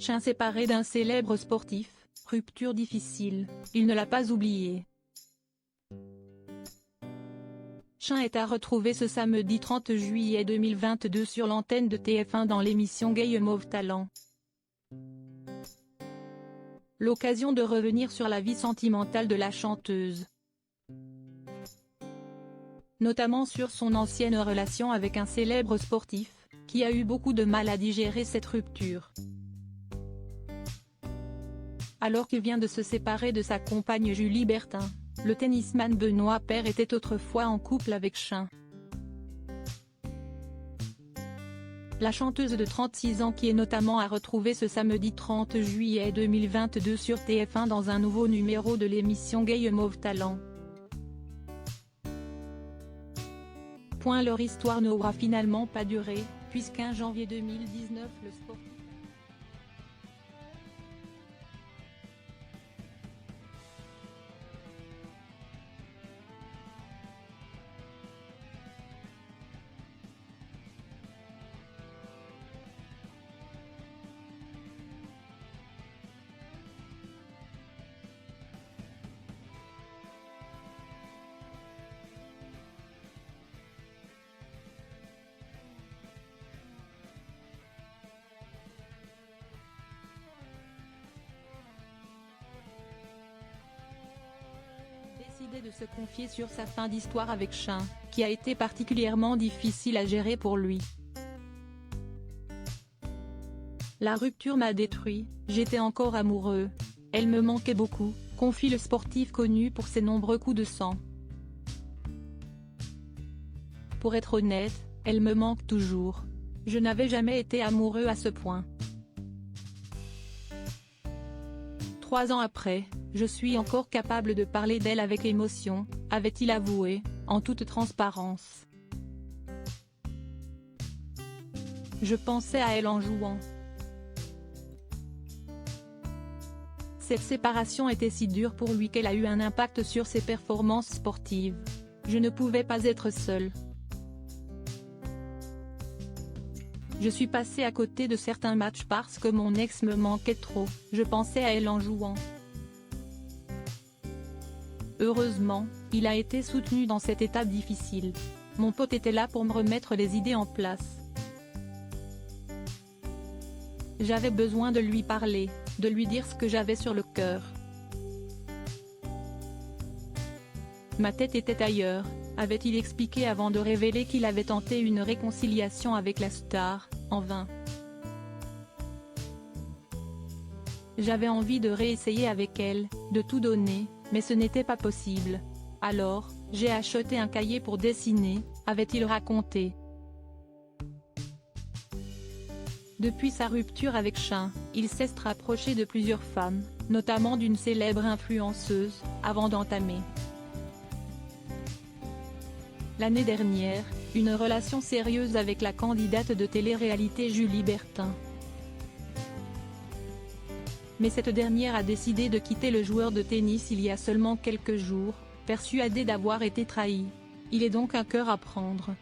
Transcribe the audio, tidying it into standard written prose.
Chen séparé d'un célèbre sportif, rupture difficile, il ne l'a pas oublié. Chen est à retrouver ce samedi 30 juillet 2022 sur l'antenne de TF1 dans l'émission Game of Talent. L'occasion de revenir sur la vie sentimentale de la chanteuse. Notamment sur son ancienne relation avec un célèbre sportif, qui a eu beaucoup de mal à digérer cette rupture. Alors qu'il vient de se séparer de sa compagne Julie Bertin, le tennisman Benoît Paire était autrefois en couple avec Chen. La chanteuse de 36 ans qui est notamment à retrouver ce samedi 30 juillet 2022 sur TF1 dans un nouveau numéro de l'émission Game of Talent. Leur histoire n'aura finalement pas duré, puisqu'en janvier 2019 le sportif décidé de se confier sur sa fin d'histoire avec Chen, qui a été particulièrement difficile à gérer pour lui. La rupture m'a détruit, j'étais encore amoureux. Elle me manquait beaucoup, confie le sportif connu pour ses nombreux coups de sang. Pour être honnête, elle me manque toujours. Je n'avais jamais été amoureux à ce point. 3 ans après, je suis encore capable de parler d'elle avec émotion, avait-il avoué, en toute transparence. Je pensais à elle en jouant. Cette séparation était si dure pour lui qu'elle a eu un impact sur ses performances sportives. Je ne pouvais pas être seule. Je suis passée à côté de certains matchs parce que mon ex me manquait trop, je pensais à elle en jouant. Heureusement, il a été soutenu dans cette étape difficile. Mon pote était là pour me remettre les idées en place. J'avais besoin de lui parler, de lui dire ce que j'avais sur le cœur. Ma tête était ailleurs, avait-il expliqué avant de révéler qu'il avait tenté une réconciliation avec la star, en vain. J'avais envie de réessayer avec elle, de tout donner, mais ce n'était pas possible. Alors, j'ai acheté un cahier pour dessiner, avait-il raconté. Depuis sa rupture avec Chen, il s'est rapproché de plusieurs femmes, notamment d'une célèbre influenceuse, avant d'entamer. L'année dernière, une relation sérieuse avec la candidate de télé-réalité Julie Bertin. Mais cette dernière a décidé de quitter le joueur de tennis il y a seulement quelques jours, persuadée d'avoir été trahie. Il est donc un cœur à prendre.